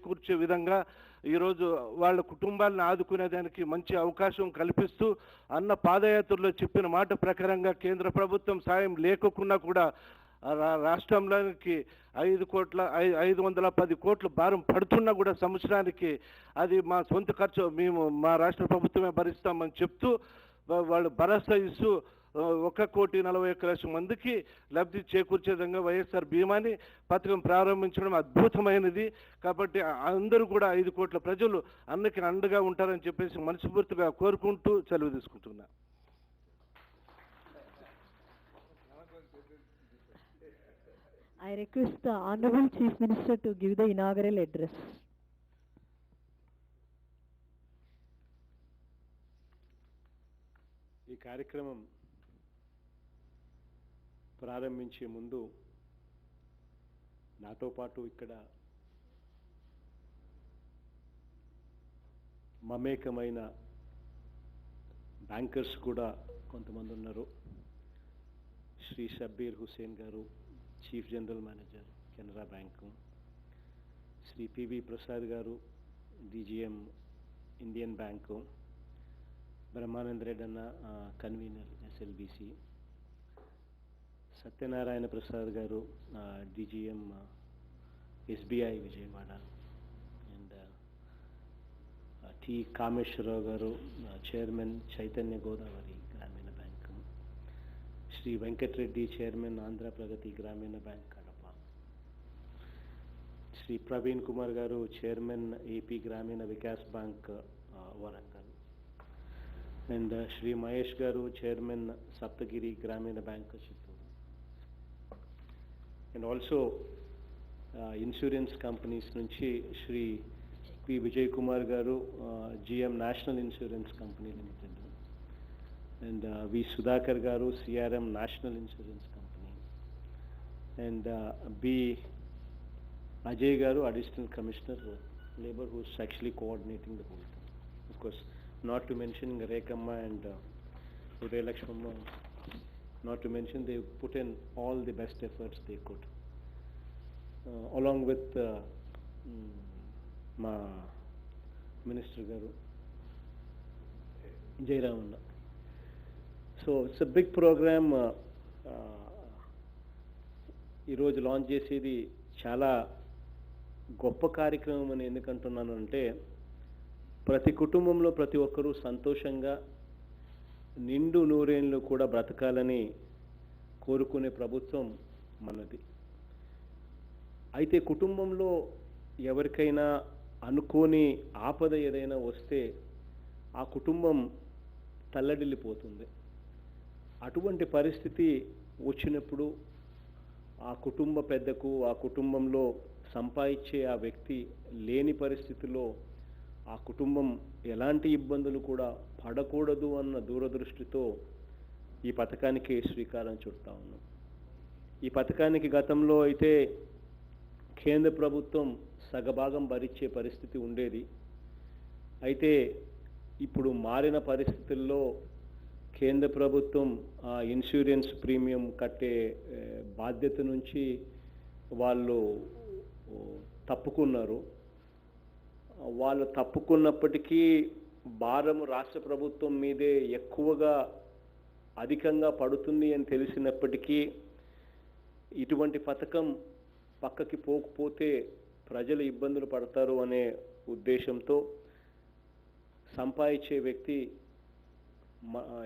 చేకూర్చే విధంగా ఈరోజు వాళ్ళ కుటుంబాలను ఆదుకునేదానికి మంచి అవకాశం కల్పిస్తూ అన్న పాదయాత్రలో చెప్పిన మాట ప్రకారంగా కేంద్ర ప్రభుత్వం సాయం లేకున్నా కూడా రాష్ట్రంలోనికి 510 కోట్ల భారం పడుతున్నా కూడా సంవత్సరానికి అది మా సొంత ఖర్చు మేము మా రాష్ట్ర ప్రభుత్వమే భరిస్తామని చెప్తూ వాళ్ళు భరోసా ఇస్తూ 1,40,01,00,000 మందికి లబ్ధి చేకూర్చే విధంగా వైఎస్ఆర్ బీమాని పథకం ప్రారంభించడం అద్భుతమైనది. కాబట్టి అందరూ కూడా 5 కోట్ల ప్రజలు అన్నకి అండగా ఉంటారని చెప్పేసి మనస్ఫూర్తిగా కోరుకుంటూ సెలవు తీసుకుంటున్నా. I request the Honorable Chief Minister to give the inaugural address. ఈ కార్యక్రమం ప్రారంభించే ముందు నాతో పాటు ఇక్కడ మమేకమైన బ్యాంకర్స్ కూడా కొంతమంది ఉన్నారు. శ్రీ షబ్బీర్ హుసేన్ గారు, chief general manager Canara bank, Shri PV Prasad గారు, DGM Indian bank, Brahmananda Reddy అన్న కన్వీనర్ ఎస్ఎల్బిసి, సత్యనారాయణ ప్రసాద్ గారు DGM SBI Vijayawada, and T Kameswararao గారు chairman Chaitanya Godavari Grameena bank, Shri Venkatareddy chairman Andhra Pragathi Grameena bank Kadapa, Shri Praveen Kumar గారు chairman AP Grameena Vikas bank Warangal, and Shri Mahesh గారు chairman Saptagiri Grameena bank Chittoor, and also insurance companies నుంచి శ్రీ పి విజయ్ కుమార్ గారు GM national insurance company limited, and V. Sudhakar Garu, CRM National Insurance Company, and B. Ajay Garu, Additional Commissioner Labor, who's actually coordinating the whole thing. Of course, not to mention Rekamma and Uday Lakshmamma, not to mention they put in all the best efforts they could, along with ma Minister Garu, Jairamana. So it's a big programme. ఈరోజు launch చేసేది చాలా గొప్ప కార్యక్రమం అని ఎందుకంటున్నాను అంటే, ప్రతి కుటుంబంలో ప్రతి ఒక్కరూ సంతోషంగా నిండు నూరేళ్ళు కూడా బ్రతకాలని కోరుకునే ప్రభుత్వం మనది. అయితే కుటుంబంలో ఎవరికైనా అనుకోని ఆపద ఏదైనా వస్తే ఆ కుటుంబం తల్లడిల్లిపోతుంది. అటువంటి పరిస్థితి వచ్చినప్పుడు ఆ కుటుంబ పెద్దకు, ఆ కుటుంబంలో సంపాదించే ఆ వ్యక్తి లేని పరిస్థితిలో ఆ కుటుంబం ఎలాంటి ఇబ్బందులు కూడా పడకూడదు అన్న దూరదృష్టితో ఈ పథకానికి శ్రీకారం చుడతా ఉన్నాం. ఈ పథకానికి గతంలో అయితే కేంద్ర ప్రభుత్వం సగభాగం భరించే పరిస్థితి ఉండేది. అయితే ఇప్పుడు మారిన పరిస్థితుల్లో కేంద్ర ప్రభుత్వం ఆ ఇన్సూరెన్స్ ప్రీమియం కట్టే బాధ్యత నుంచి వాళ్ళు తప్పుకున్నారు. వాళ్ళు తప్పుకున్నప్పటికీ భారం రాష్ట్ర ప్రభుత్వం మీదే ఎక్కువగా అధికంగా పడుతుంది అని తెలిసినప్పటికీ ఇటువంటి పథకం పక్కకి పోకపోతే ప్రజలు ఇబ్బందులు పడతారు అనే ఉద్దేశంతో సంపాదించే వ్యక్తి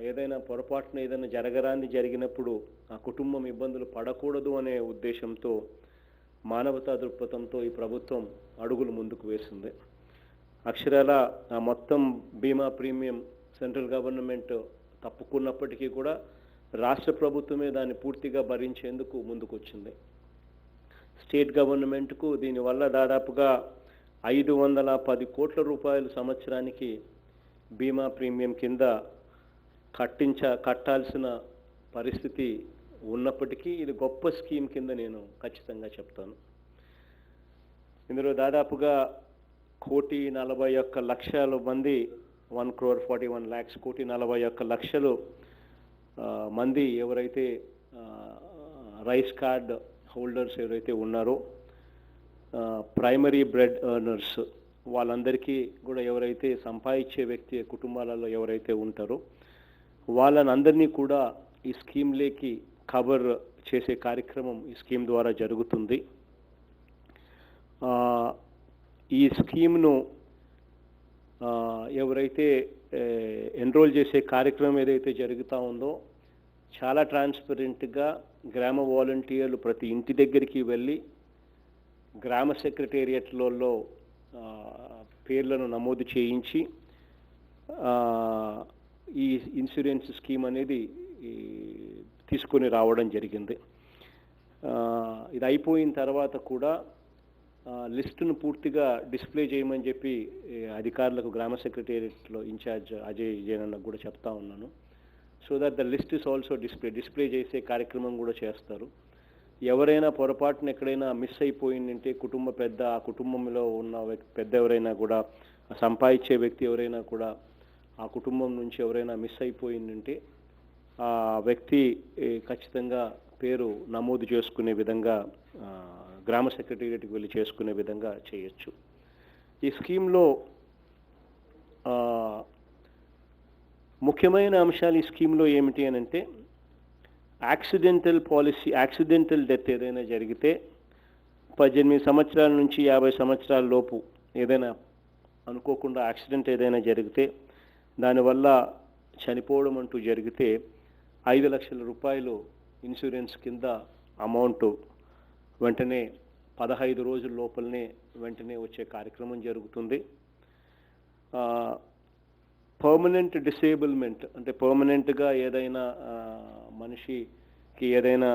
ఏదైనా పొరపాటున ఏదైనా జరగరాంది జరిగినప్పుడు ఆ కుటుంబం ఇబ్బందులు పడకూడదు అనే ఉద్దేశంతో మానవతా దృక్పథంతో ఈ ప్రభుత్వం అడుగులు ముందుకు వేసింది. అక్షరాల ఆ మొత్తం బీమా ప్రీమియం సెంట్రల్ గవర్నమెంట్ తప్పుకున్నప్పటికీ కూడా రాష్ట్ర ప్రభుత్వమే దాన్ని పూర్తిగా భరించేందుకు ముందుకు వచ్చింది. స్టేట్ గవర్నమెంట్కు దీనివల్ల దాదాపుగా 510 కోట్ల రూపాయలు సంవత్సరానికి బీమా ప్రీమియం కింద కట్టాల్సిన పరిస్థితి ఉన్నప్పటికీ ఇది గొప్ప స్కీమ్ కింద నేను ఖచ్చితంగా చెప్తాను. ఇందులో దాదాపుగా 1,41,00,000 మంది 1,41,00,000 1,41,00,000 మంది ఎవరైతే రైస్ కార్డ్ హోల్డర్స్ ఎవరైతే ఉన్నారో ప్రైమరీ బ్రెడ్ ఎర్నర్స్ వాళ్ళందరికీ కూడా ఎవరైతే సంపాదించే వ్యక్తి కుటుంబాలలో ఎవరైతే ఉంటారో వాళ్ళని అందరినీ కూడా ఈ స్కీమ్లోకి కవర్ చేసే కార్యక్రమం ఈ స్కీమ్ ద్వారా జరుగుతుంది. ఈ స్కీమ్ను ఎవరైతే ఎన్రోల్ చేసే కార్యక్రమం ఏదైతే జరుగుతూ ఉందో చాలా ట్రాన్స్పరెంట్గా గ్రామ వాలంటీర్లు ప్రతి ఇంటి దగ్గరికి వెళ్ళి గ్రామ సెక్రటేరియట్లలో పేర్లను నమోదు చేయించి ఈ ఇన్సూరెన్స్ స్కీమ్ అనేది తీసుకొని రావడం జరిగింది. ఇది అయిపోయిన తర్వాత కూడా లిస్టును పూర్తిగా డిస్ప్లే చేయమని చెప్పి అధికారులకు గ్రామ సెక్రటేరియట్లో ఇన్ఛార్జ్ అజయ్ జైనన్నకు కూడా చెప్తా ఉన్నాను. So that the list is also display చేసే కార్యక్రమం కూడా చేస్తారు. ఎవరైనా పొరపాటున ఎక్కడైనా మిస్ అయిపోయిందంటే ఆ కుటుంబంలో ఉన్న పెద్ద ఎవరైనా కూడా సంపాదించే వ్యక్తి ఎవరైనా కూడా ఆ కుటుంబం నుంచి ఎవరైనా మిస్ అయిపోయిందంటే ఆ వ్యక్తి ఖచ్చితంగా పేరు నమోదు చేసుకునే విధంగా గ్రామ సెక్రటేరియట్కి వెళ్ళి చేసుకునే విధంగా చేయొచ్చు. ఈ స్కీమ్లో ముఖ్యమైన అంశాలు ఈ స్కీమ్లో ఏమిటి అని అంటే యాక్సిడెంటల్ డెత్ ఏదైనా జరిగితే 18 సంవత్సరాల నుంచి 50 సంవత్సరాల లోపు ఏదైనా అనుకోకుండా యాక్సిడెంట్ ఏదైనా జరిగితే దానివల్ల చనిపోవడం అంటూ జరిగితే 5 లక్షల రూపాయలు ఇన్సూరెన్స్ కింద అమౌంట్ వెంటనే 15 రోజుల లోపలనే వెంటనే వచ్చే కార్యక్రమం జరుగుతుంది. పర్మనెంట్ డిసేబుల్మెంట్ అంటే పర్మనెంట్గా ఏదైనా మనిషికి ఏదైనా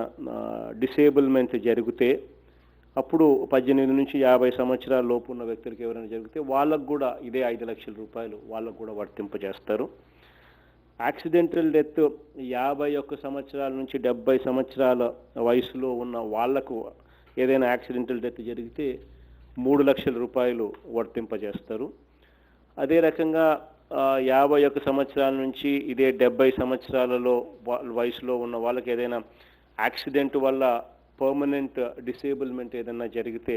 డిసేబుల్మెంట్ జరిగితే అప్పుడు 18 నుంచి 50 సంవత్సరాల లోపు ఉన్న వ్యక్తులకి ఎవరైనా జరిగితే వాళ్ళకు కూడా ఇదే 5 లక్షల రూపాయలు వాళ్ళకు కూడా వర్తింపజేస్తారు. యాక్సిడెంటల్ డెత్ 51 సంవత్సరాల నుంచి 70 సంవత్సరాల వయసులో ఉన్న వాళ్లకు ఏదైనా యాక్సిడెంటల్ డెత్ జరిగితే 3 లక్షల రూపాయలు వర్తింపజేస్తారు. అదే రకంగా 51 సంవత్సరాల నుంచి ఇదే 70 సంవత్సరాలలో వయసులో ఉన్న వాళ్ళకి ఏదైనా యాక్సిడెంట్ వల్ల పర్మనెంట్ డిసేబుల్మెంట్ ఏదైనా జరిగితే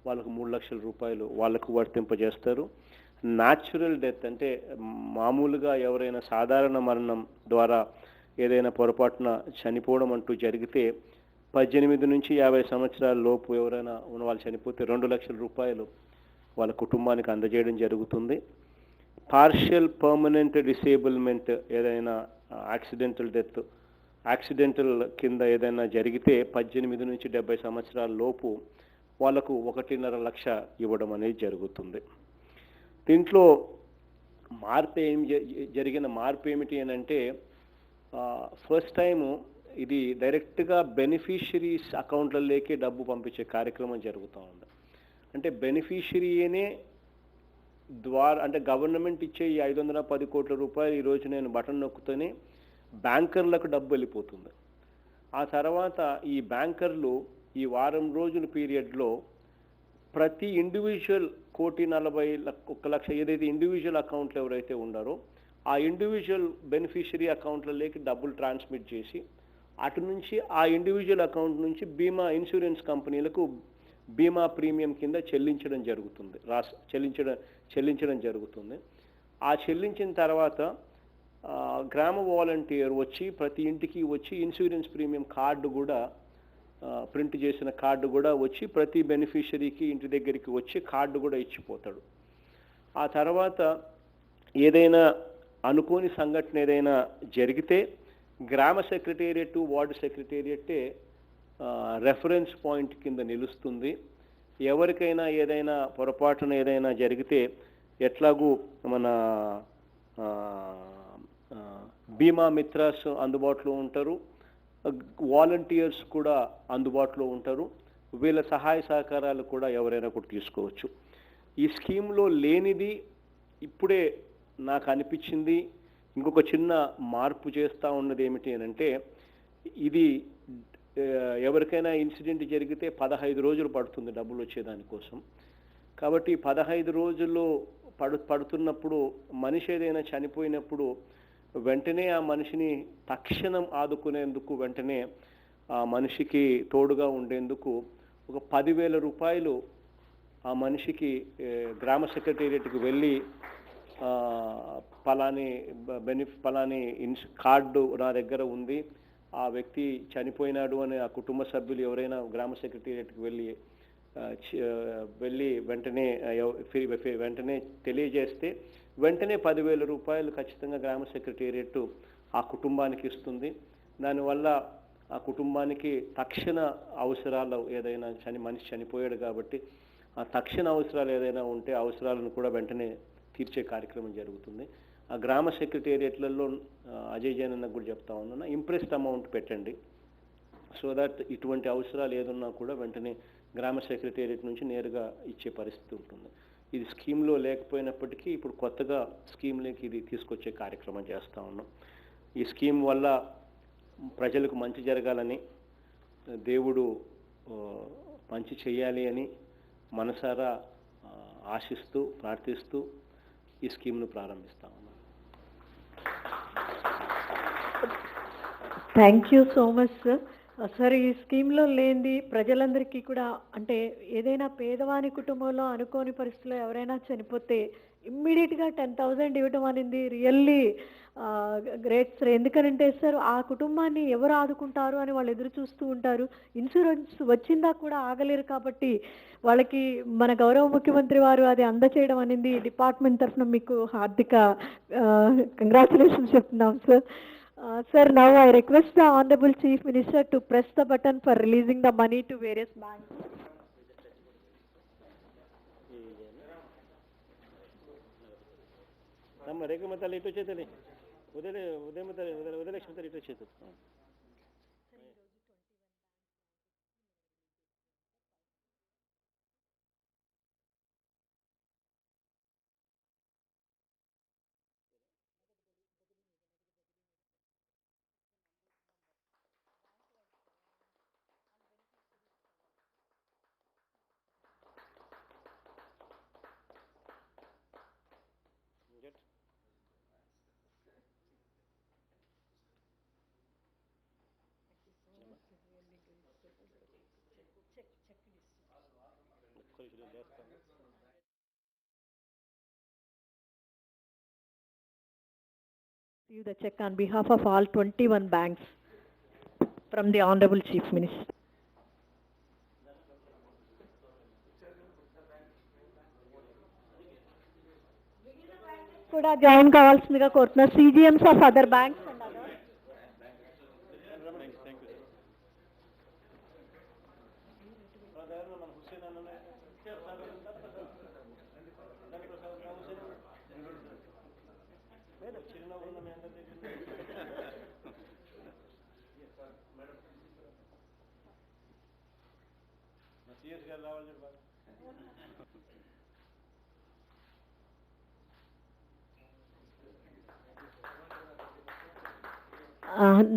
వాళ్ళకు 3 లక్షల రూపాయలు వాళ్ళకు వర్తింపజేస్తారు. న్యాచురల్ డెత్ అంటే మామూలుగా ఎవరైనా సాధారణ మరణం ద్వారా ఏదైనా పొరపాటున చనిపోవడం అంటూ జరిగితే 18 నుంచి 50 సంవత్సరాల లోపు ఎవరైనా ఉన్న వాళ్ళు చనిపోతే 2 లక్షల రూపాయలు వాళ్ళ కుటుంబానికి అందజేయడం జరుగుతుంది. పార్షియల్ పర్మనెంట్ డిసేబుల్మెంట్ ఏదైనా యాక్సిడెంటల్ కింద ఏదైనా జరిగితే 18 నుంచి 70 సంవత్సరాల లోపు వాళ్ళకు 1.5 లక్ష ఇవ్వడం అనేది జరుగుతుంది. దీంట్లో జరిగిన మార్పు ఏమిటి అని అంటే ఫస్ట్ టైము ఇది డైరెక్ట్గా బెనిఫిషరీస్ అకౌంట్లలోకి డబ్బు పంపించే కార్యక్రమం జరుగుతూ ఉంది. అంటే బెనిఫిషరీనే ద్వారా అంటే గవర్నమెంట్ ఇచ్చే ఈ 510 కోట్ల రూపాయలు ఈరోజు నేను బటన్ నొక్కుతూనే బ్యాంకర్లకు డబ్బు వెళ్ళిపోతుంది. ఆ తర్వాత ఈ బ్యాంకర్లు ఈ వారం రోజుల పీరియడ్లో ప్రతి ఇండివిజువల్ 1,40,01 లక్ష ఏదైతే ఇండివిజువల్ అకౌంట్లు ఎవరైతే ఉన్నారో ఆ ఇండివిజువల్ బెనిఫిషరీ అకౌంట్లలోకి డబ్బులు ట్రాన్స్మిట్ చేసి అటు నుంచి ఆ ఇండివిజువల్ అకౌంట్ నుంచి ఇన్సూరెన్స్ కంపెనీలకు బీమా ప్రీమియం కింద చెల్లించడం జరుగుతుంది. ఆ చెల్లించిన తర్వాత గ్రామ వాలంటీర్ వచ్చి ప్రతి ఇంటికి వచ్చి ఇన్సూరెన్స్ ప్రీమియం కార్డు కూడా ప్రింట్ చేసిన కార్డు కూడా వచ్చి ప్రతి బెనిఫిషరీకి ఇంటి దగ్గరికి వచ్చి కార్డు కూడా ఇచ్చిపోతాడు. ఆ తర్వాత ఏదైనా అనుకోని సంఘటన ఏదైనా జరిగితే గ్రామ సెక్రటేరియట్ వార్డు సెక్రటేరియట్టే రెఫరెన్స్ పాయింట్ కింద నిలుస్తుంది. ఎవరికైనా ఏదైనా పొరపాటున ఏదైనా జరిగితే ఎట్లాగూ మన బీమా మిత్రాస్ అందుబాటులో ఉంటారు, వాలంటీర్స్ కూడా అందుబాటులో ఉంటారు. వీళ్ళ సహాయ సహకారాలు కూడా ఎవరైనా కూడా తీసుకోవచ్చు. ఈ స్కీమ్లో లేనిది ఇప్పుడే నాకు అనిపించింది. ఇంకొక చిన్న మార్పు చేస్తూ ఉన్నది ఏమిటి అని అంటే ఇది ఎవరికైనా ఇన్సిడెంట్ జరిగితే 15 రోజులు పడుతుంది డబ్బులు వచ్చేదానికోసం. కాబట్టి 15 రోజుల్లో పడుతున్నప్పుడు మనిషి ఏదైనా చనిపోయినప్పుడు వెంటనే ఆ మనిషిని తక్షణం ఆదుకునేందుకు వెంటనే ఆ మనిషికి తోడుగా ఉండేందుకు ఒక 10,000 రూపాయలు ఆ మనిషికి గ్రామ సెక్రటేరియట్కి వెళ్ళి పలాని కార్డు నా దగ్గర ఉంది, ఆ వ్యక్తి చనిపోయినాడు అని ఆ కుటుంబ సభ్యులు ఎవరైనా గ్రామ సెక్రటేరియట్కి వెళ్ళి వెంటనే తెలియజేస్తే వెంటనే 10,000 రూపాయలు ఖచ్చితంగా గ్రామ సెక్రటేరియట్ ఆ కుటుంబానికి ఇస్తుంది. దానివల్ల ఆ కుటుంబానికి తక్షణ అవసరాలు ఏదైనా మనిషి చనిపోయాడు కాబట్టి ఆ తక్షణ అవసరాలు ఏదైనా ఉంటే అవసరాలను కూడా వెంటనే తీర్చే కార్యక్రమం జరుగుతుంది. ఆ గ్రామ సెక్రటేరియట్లలో అజయ్ జైన్ అన్నకు కూడా చెప్తా ఉన్నాను, ఇంప్రెస్డ్ అమౌంట్ పెట్టండి, సో దట్ ఇటువంటి అవసరాలు ఏదన్నా కూడా వెంటనే గ్రామ సెక్రటేరియట్ నుంచి నేరుగా ఇచ్చే పరిస్థితి ఉంటుంది. ఇది స్కీమ్లో లేకపోయినప్పటికీ ఇప్పుడు కొత్తగా స్కీమ్లోకి ఇది తీసుకొచ్చే కార్యక్రమం చేస్తూ ఉన్నాం. ఈ స్కీమ్ వల్ల ప్రజలకు మంచి జరగాలని, దేవుడు మంచి చేయాలి అని మనసారా ఆశిస్తూ ప్రార్థిస్తూ ఈ స్కీమ్ను ప్రారంభిస్తా ఉన్నాం. Thank you so much sir. Sir, ఈ స్కీమ్లో లేనిది ప్రజలందరికీ కూడా, అంటే ఏదైనా పేదవాని కుటుంబంలో అనుకోని పరిస్థితుల్లో ఎవరైనా చనిపోతే ఇమ్మీడియట్గా 10,000 ఇవ్వడం అనేది రియల్లీ గ్రేట్ సార్. ఎందుకనంటే సార్, ఆ కుటుంబాన్ని ఎవరు ఆదుకుంటారు అని వాళ్ళు ఎదురు చూస్తూ ఉంటారు. ఇన్సూరెన్స్ వచ్చిందా కూడా ఆగలేరు కాబట్టి వాళ్ళకి మన గౌరవ ముఖ్యమంత్రి వారు అది అందచేయడం అనేది డిపార్ట్మెంట్ తరఫున మీకు హార్దిక కంగ్రాచులేషన్స్ చెప్తున్నాం sir. Sir, now I request the Honorable Chief Minister to press the button for releasing the money to various banks. ನಮ್ಮ ರೇಖೆ ಮತ್ತೆ ಅಲ್ಲಿ ಇಟ್ಟು ಚೇತಲಿ ಉದಯ ಮತ್ತೆ ಉದಯಲಕ್ಷ್ಮಿ ಇಟ್ಟು Chethu. Receive the check on behalf of all 21 banks from the Honorable Chief Minister. కూడా join కావాల్సిందిగా కోరుతున్నారు CGMs of other banks and others.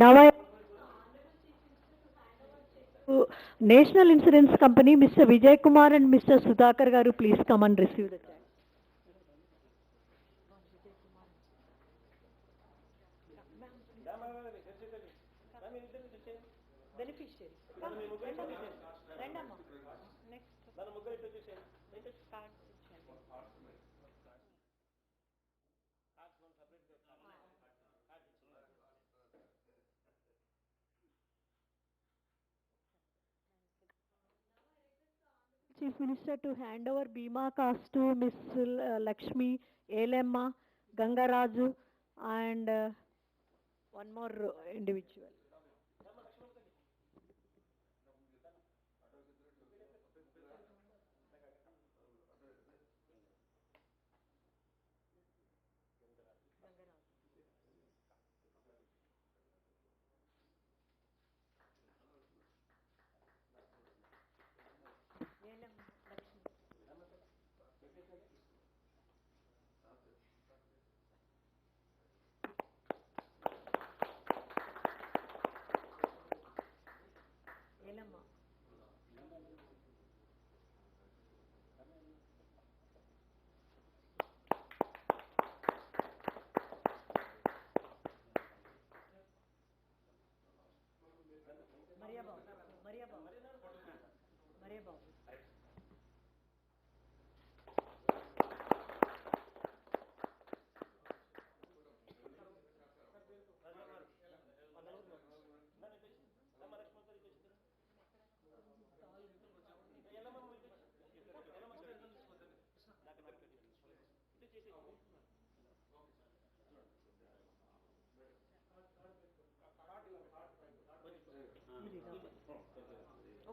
Now I National Insurance Company, Mr. Vijay Kumar and Mr. Sudhakar garu, please come and receive the check. Beneficiary. Chief Minister to hand over Bima cards to Miss Lakshmi, Elemma, Gangaraju and one more individual. Maria Babu.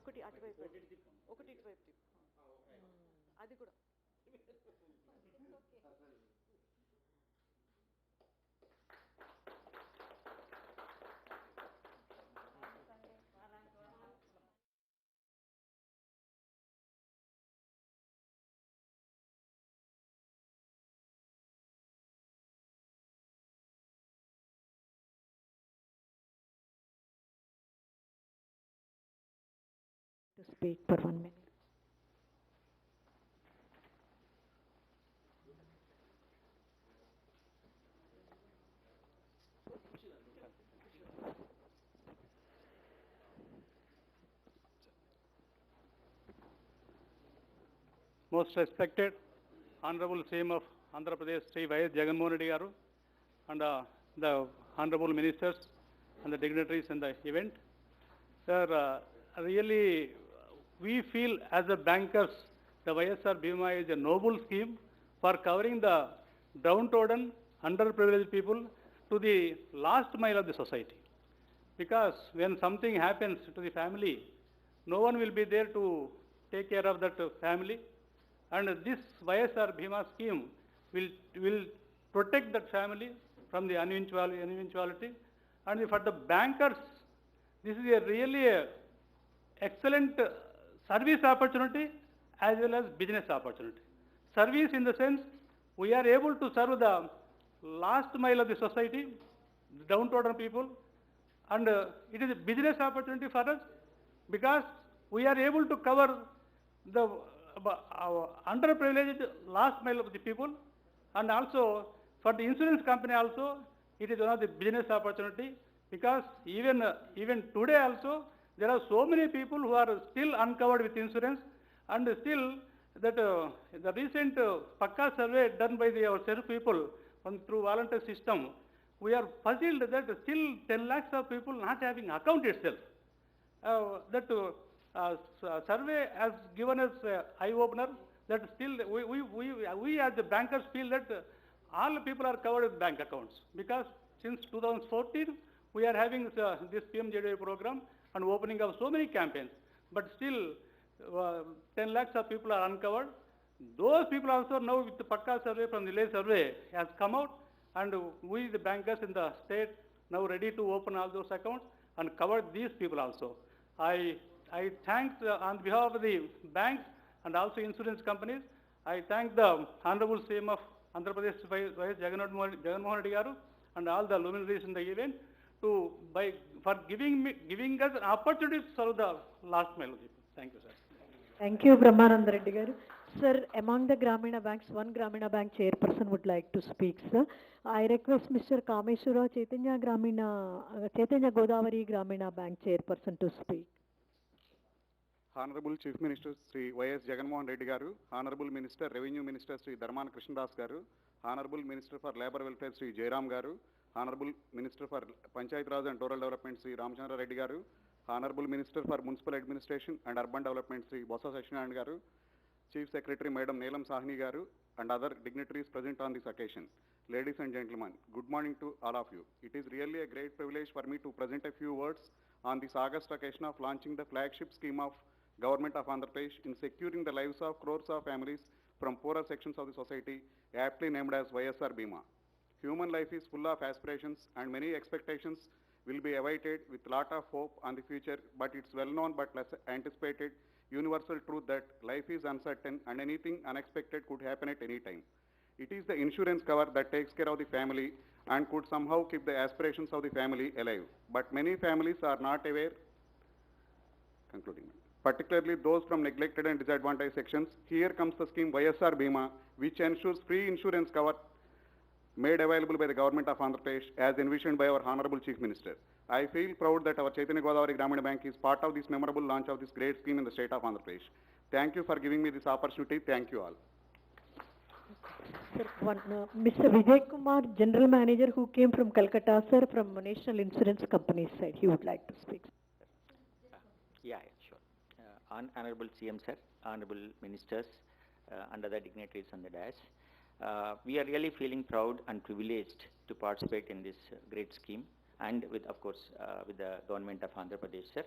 ఒకటి అటువైపు ఒకటి ఇటువైపు తిప్పు. అది కూడా to speak for 1 minute. Most respected Honorable CM of Andhra Pradesh, Sri Y.S. Jagannath Reddy Garu, and the Honorable Ministers and the dignitaries in the event. Sir, really, we feel as a bankers, the YSR Bima is a noble scheme for covering the downtrodden, underprivileged people to the last mile of the society. Because when something happens to the family, no one will be there to take care of that family. And this YSR Bima scheme will protect that family from the eventuality. And for the bankers, this is a really excellent service opportunity as well as business opportunity. Service in the sense, we are able to serve the last mile of the society, the downtrodden people, and it is a business opportunity for us because we are able to cover the underprivileged last mile of the people, and also for the insurance company also, it is one of the business opportunity because even today also, there are so many people who are still uncovered with insurance, and still that the recent Pakka survey done by our self people through volunteer system, we are puzzled that still 10 lakhs of people not having account itself. That survey has given us eye-opener that still we as the bankers feel that all people are covered with bank accounts because since 2014 we are having this PMJDY program and opening of so many campaigns, but still 10 lakhs of people are uncovered. Those people also now with the Pakka survey from the Leh survey has come out, and we the bankers in the state now ready to open all those accounts and cover these people also. I thank on behalf of the banks and also insurance companies, I thank the Honorable CM of Andhra Pradesh, Y.S. Jagannath Reddy Garu, and all the luminaries in the event for giving us an opportunity to serve the last mile of people. Thank you, sir. Thank you, Brahmananda Reddy garu. Sir, among the Gramina banks, one Gramina bank chairperson would like to speak, sir. I request Mr. Kameshwara Chaitanya Godavari Gramina bank chairperson to speak. Honorable Chief Minister Sri Y.S. Jagannath Reddy Garu, Honorable Minister Revenue Minister Sri Dharmana Krishnadas Garu, Honorable Minister for Labour Welfare Sri Jairam Garu, Honorable Minister for Panchayat Raj and Rural Development Sri Ramchandra Reddy Garu, Honorable Minister for Municipal Administration and Urban Development Sri Bossa Sachinand Garu, Chief Secretary Madam Neelam Sahni Garu, and other dignitaries present on this occasion. Ladies and gentlemen, good morning to all of you. It is really a great privilege for me to present a few words on this August occasion of launching the flagship scheme of Government of Andhra Pradesh in securing the lives of crores of families from poorer sections of the society, aptly named as YSR Bima. Human life is full of aspirations and many expectations will be awaited with lot of hope on the future, but it's well known but less anticipated universal truth that life is uncertain and anything unexpected could happen at any time. It is the insurance cover that takes care of the family and could somehow keep the aspirations of the family alive. But many families are not aware, concluding, particularly those from neglected and disadvantaged sections. Here comes the scheme YSR Bima, which ensures free insurance cover made available by the Government of Andhra Pradesh as envisioned by our Honorable Chief Minister. I feel proud that our Chaitanya Godavari Gramina Bank is part of this memorable launch of this great scheme in the state of Andhra Pradesh. Thank you for giving me this opportunity. Thank you all. Sir, Mr. Vijay Kumar, General Manager who came from Calcutta, sir, from National Insurance Company side, he would like to speak. Yeah, sure. Honorable CM sir, Honorable Ministers, and other dignitaries on the dais. We are really feeling proud and privileged to participate in this great scheme, and with, of course, with the government of Andhra Pradesh, sir.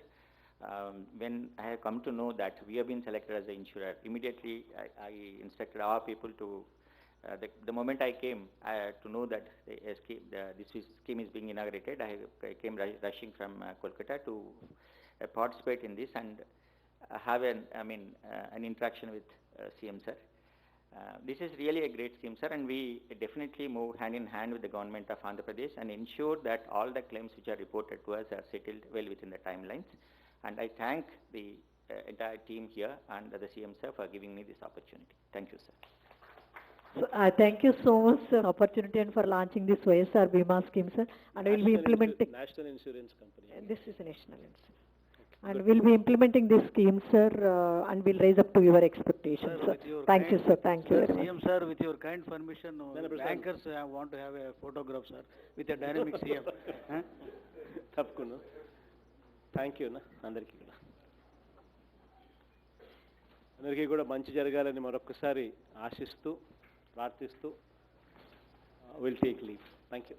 When I have come to know that we have been selected as the insurer, immediately I instructed our people to, the moment I came to know that this scheme is being inaugurated, I came rushing from Kolkata to participate in this and have an interaction with CM sir. This is really a great scheme, sir, and we definitely move hand in hand with the government of Andhra Pradesh and ensure that all the claims which are reported to us are settled well within the timelines. And I thank the entire team here and the CM sir for giving me this opportunity. Thank you, sir. So, I thank you so much, sir, opportunity and for launching this YSR Bima scheme, sir, and we'll be implementing. National Insurance Company. This is a national insurance. And we'll be implementing this scheme, sir, and we'll raise up to your expectations, sir. Thank you, sir. Thank you very much. CM sir, with your kind permission, bankers want to have a photograph, sir, with a dynamic CM. తప్పకుండా thank you అన్న అందరికీ కూడా అందరికీ కూడా మంచి జరగాలని మరొకసారి ఆశిస్తూ ప్రార్థిస్తూ will take leave thank you